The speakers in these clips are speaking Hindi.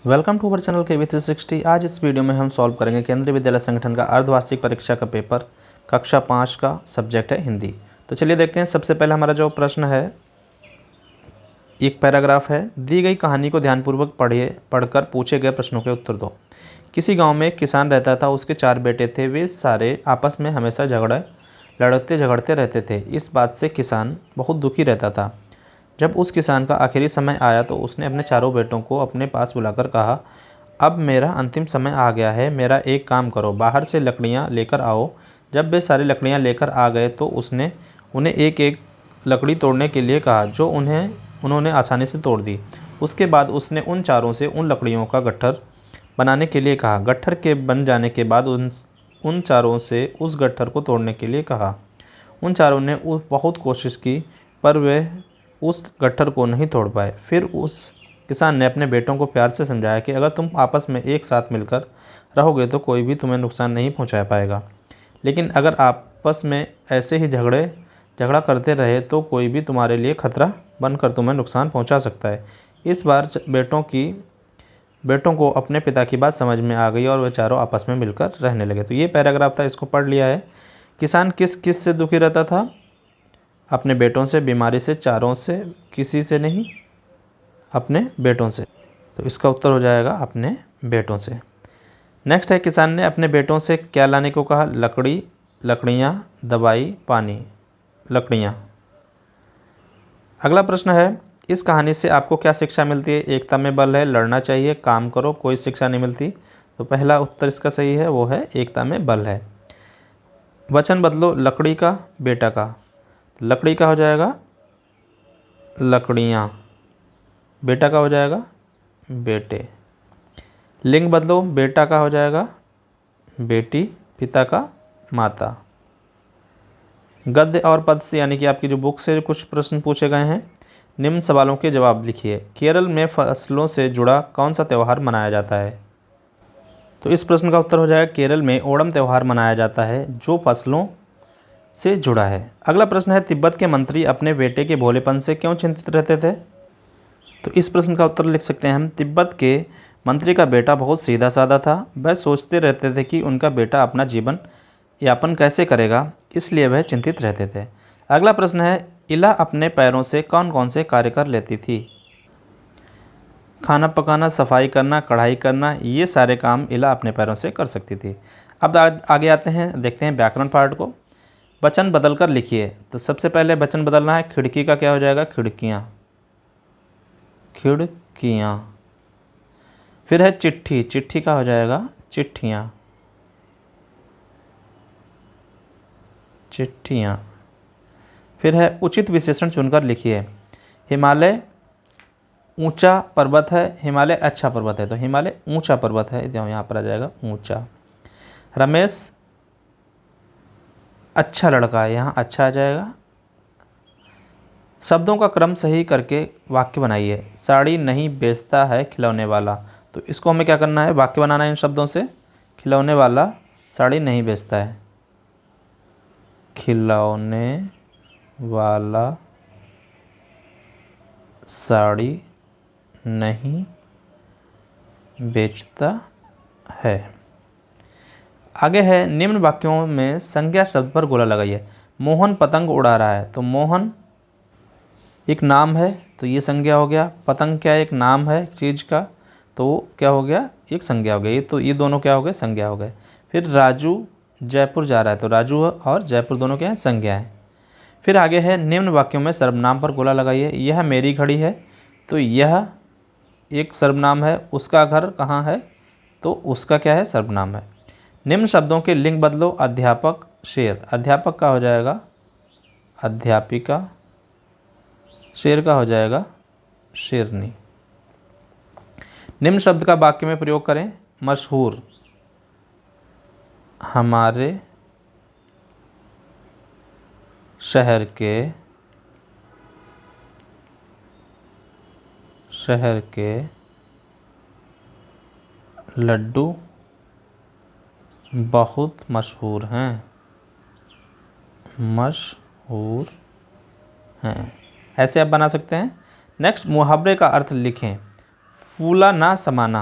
Welcome to our channel KV360। आज इस वीडियो में हम सॉल्व करेंगे केंद्रीय विद्यालय संगठन का अर्धवार्षिक परीक्षा का पेपर कक्षा 5 का सब्जेक्ट है हिंदी। तो चलिए देखते हैं। सबसे पहले हमारा जो प्रश्न है, एक पैराग्राफ है, दी गई कहानी को ध्यानपूर्वक पढ़कर पूछे गए प्रश्नों के उत्तर दो। किसी गाँव में एक किसान रहता था, उसके 4 बेटे थे। वे सारे आपस में हमेशा लड़ते झगड़ते रहते थे। इस बात से किसान बहुत दुखी रहता था। जब उस किसान का आखिरी समय आया तो उसने अपने चारों बेटों को अपने पास बुलाकर कहा, अब मेरा अंतिम समय आ गया है। मेरा एक काम करो, बाहर से लकड़ियाँ लेकर आओ। जब वे सारी लकड़ियाँ लेकर आ गए तो उसने उन्हें एक एक लकड़ी तोड़ने के लिए कहा, जो उन्होंने आसानी से तोड़ दी। उसके बाद उसने उन चारों से उन लकड़ियों का गट्ठर बनाने के लिए कहा। गट्ठर के बन जाने के बाद उन चारों से उस गट्ठर को तोड़ने के लिए कहा। उन चारों ने बहुत कोशिश की, पर वे उस गट्ठर को नहीं तोड़ पाए। फिर उस किसान ने अपने बेटों को प्यार से समझाया कि अगर तुम आपस में एक साथ मिलकर रहोगे तो कोई भी तुम्हें नुकसान नहीं पहुंचा पाएगा, लेकिन अगर आपस में ऐसे ही झगड़ा करते रहे तो कोई भी तुम्हारे लिए खतरा बनकर तुम्हें नुकसान पहुंचा सकता है। इस बार बेटों को अपने पिता की बात समझ में आ गई और वे चारों आपस में मिलकर रहने लगे। तो ये पैराग्राफ था, इसको पढ़ लिया है। किसान किस किस से दुखी रहता था? अपने बेटों से, बीमारी से, चारों से, किसी से नहीं, अपने बेटों से। तो इसका उत्तर हो जाएगा अपने बेटों से। नेक्स्ट है, किसान ने अपने बेटों से क्या लाने को कहा? लकड़ियाँ, दवाई, पानी। लकड़ियाँ। अगला प्रश्न है, इस कहानी से आपको क्या शिक्षा मिलती है? एकता में बल है, लड़ना चाहिए, काम करो, कोई शिक्षा नहीं मिलती। तो पहला उत्तर इसका सही है, वो है एकता में बल है। वचन बदलो, लकड़ी का, बेटा का। लकड़ी का हो जाएगा लकड़ियाँ, बेटा का हो जाएगा बेटे। लिंग बदलो, बेटा का हो जाएगा बेटी, पिता का माता। गद्य और पद से, यानी कि आपकी जो बुक से कुछ प्रश्न पूछे गए हैं। निम्न सवालों के जवाब लिखिए। केरल में फसलों से जुड़ा कौन सा त्यौहार मनाया जाता है? तो इस प्रश्न का उत्तर हो जाएगा केरल में ओणम त्यौहार मनाया जाता है, जो फसलों से जुड़ा है। अगला प्रश्न है, तिब्बत के मंत्री अपने बेटे के भोलेपन से क्यों चिंतित रहते थे? तो इस प्रश्न का उत्तर लिख सकते हैं हम, तिब्बत के मंत्री का बेटा बहुत सीधा साधा था। वह सोचते रहते थे कि उनका बेटा अपना जीवन यापन कैसे करेगा, इसलिए वह चिंतित रहते थे। अगला प्रश्न है, इला अपने पैरों से कौन कौन से कार्य कर लेती थी? खाना पकाना, सफाई करना, कढ़ाई करना, ये सारे काम इला अपने पैरों से कर सकती थी। अब आगे आते हैं, देखते हैं व्याकरण पार्ट को। वचन बदल कर लिखिए। तो सबसे पहले वचन बदलना है, खिड़की का क्या हो जाएगा? खिड़कियाँ, खिड़कियाँ। फिर है चिट्ठी, चिट्ठी का हो जाएगा चिट्ठियाँ, चिट्ठियाँ। फिर है उचित विशेषण चुनकर लिखिए। हिमालय ऊंचा पर्वत है, हिमालय अच्छा पर्वत है, तो हिमालय ऊंचा पर्वत है, यहाँ पर आ जाएगा ऊंचा। रमेश अच्छा लड़का है, यहाँ अच्छा आ जाएगा। शब्दों का क्रम सही करके वाक्य बनाइए। साड़ी नहीं बेचता है खिलौने वाला। तो इसको हमें क्या करना है? वाक्य बनाना है इन शब्दों से। खिलौने वाला साड़ी नहीं बेचता है, खिलौने वाला साड़ी नहीं बेचता है। आगे है, निम्न वाक्यों में संज्ञा शब्द पर गोला लगाइए। मोहन पतंग उड़ा रहा है, तो मोहन एक नाम है, तो ये संज्ञा हो गया। पतंग क्या एक नाम है चीज़ का, तो क्या हो गया? एक संज्ञा हो गई। तो ये दोनों क्या हो गए? संज्ञा हो गए। फिर राजू जयपुर जा रहा है, तो राजू और जयपुर दोनों क्या हैं? संज्ञा है। फिर आगे है, निम्न वाक्यों में सर्वनाम पर गोला लगाइए। यह मेरी घड़ी है, तो यह एक सर्वनाम है। उसका घर कहाँ है, तो उसका क्या है? सर्वनाम है। निम्न शब्दों के लिंग बदलो। अध्यापक, शेर। अध्यापक का हो जाएगा अध्यापिका, शेर का हो जाएगा शेरनी। निम्न शब्द का वाक्य में प्रयोग करें। मशहूर, हमारे शहर के लड्डू बहुत मशहूर हैं, मशहूर हैं। ऐसे आप बना सकते हैं। नेक्स्ट, मुहावरे का अर्थ लिखें। फूला ना समाना,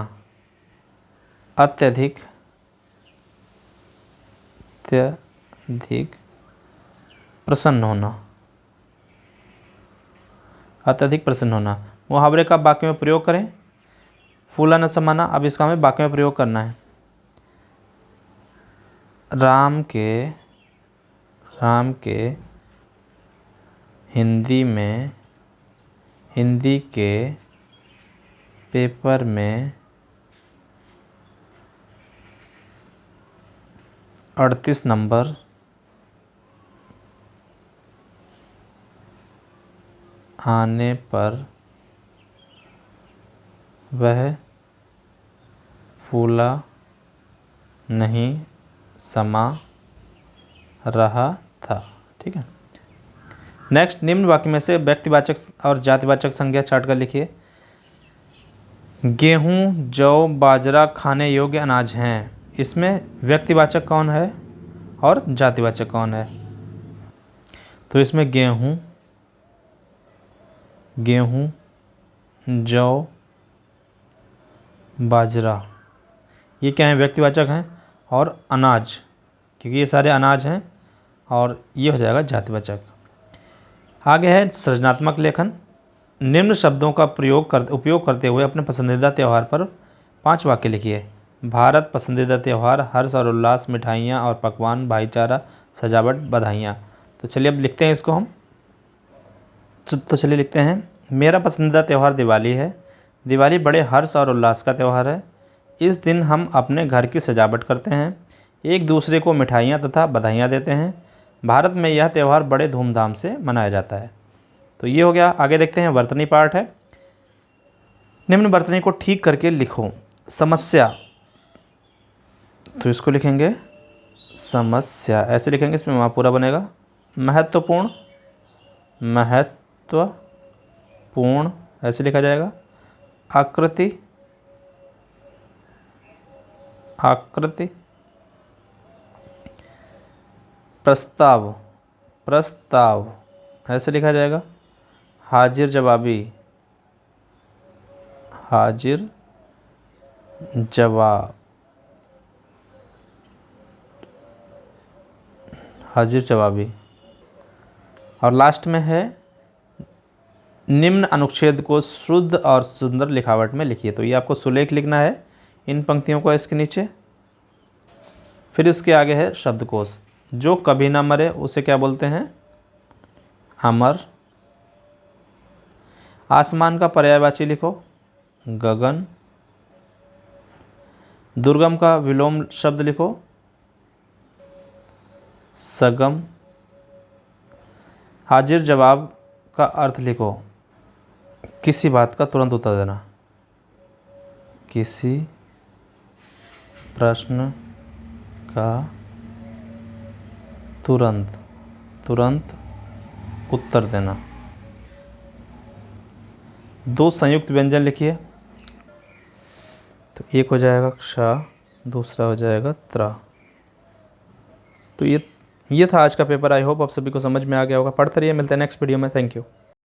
अत्यधिक अत्यधिक प्रसन्न होना, अत्यधिक प्रसन्न होना। मुहावरे का वाक्य में प्रयोग करें। फूला न समाना, अब इसका हमें वाक्य में प्रयोग करना है। राम के हिंदी के पेपर में 38 नंबर आने पर वह फूला नहीं समा रहा था। ठीक है। नेक्स्ट, निम्न वाक्य में से व्यक्तिवाचक और जातिवाचक संज्ञा छांटकर लिखिए। गेहूं, जौ, बाजरा खाने योग्य अनाज हैं। इसमें व्यक्तिवाचक कौन है और जातिवाचक कौन है? तो इसमें गेहूं, जौ, बाजरा ये क्या है? व्यक्तिवाचक हैं। और अनाज, क्योंकि ये सारे अनाज हैं, और ये हो जाएगा जातिवाचक। आगे है सृजनात्मक लेखन। निम्न शब्दों का उपयोग करते हुए अपने पसंदीदा त्यौहार पर 5 वाक्य लिखिए। भारत पसंदीदा त्यौहार, हर्ष और उल्लास, मिठाइयाँ और पकवान, भाईचारा, सजावट, बधाइयाँ। तो चलिए अब लिखते हैं इसको हम। तो चलिए लिखते हैं। मेरा पसंदीदा त्यौहार दिवाली है। दिवाली बड़े हर्ष और उल्लास का त्यौहार है। इस दिन हम अपने घर की सजावट करते हैं, एक दूसरे को मिठाइयाँ तथा बधाइयाँ देते हैं। भारत में यह त्यौहार बड़े धूमधाम से मनाया जाता है। तो ये हो गया। आगे देखते हैं, वर्तनी पार्ट है। निम्न वर्तनी को ठीक करके लिखो। समस्या, तो इसको लिखेंगे समस्या, ऐसे लिखेंगे, इसमें वहाँ पूरा बनेगा। महत्वपूर्ण, ऐसे लिखा जाएगा। आकृति, प्रस्ताव, ऐसे लिखा जाएगा। हाजिर जवाब, हाजिर जवाबी। और लास्ट में है निम्न अनुच्छेद को शुद्ध और सुंदर लिखावट में लिखिए। तो ये आपको सुलेख लिखना है, इन पंक्तियों को इसके नीचे। फिर इसके आगे है शब्दकोश। जो कभी ना मरे उसे क्या बोलते हैं? अमर। आसमान का पर्यायवाची लिखो, गगन। दुर्गम का विलोम शब्द लिखो, सगम। हाजिर जवाब का अर्थ लिखो, किसी बात का तुरंत उत्तर देना, किसी प्रश्न का तुरंत उत्तर देना। 2 संयुक्त व्यंजन लिखिए। तो एक हो जाएगा क्ष, दूसरा हो जाएगा त्र। तो ये था आज का पेपर। आई होप आप सभी को समझ में आ गया होगा। पढ़ते रहिए, मिलते हैं नेक्स्ट वीडियो में। Thank you.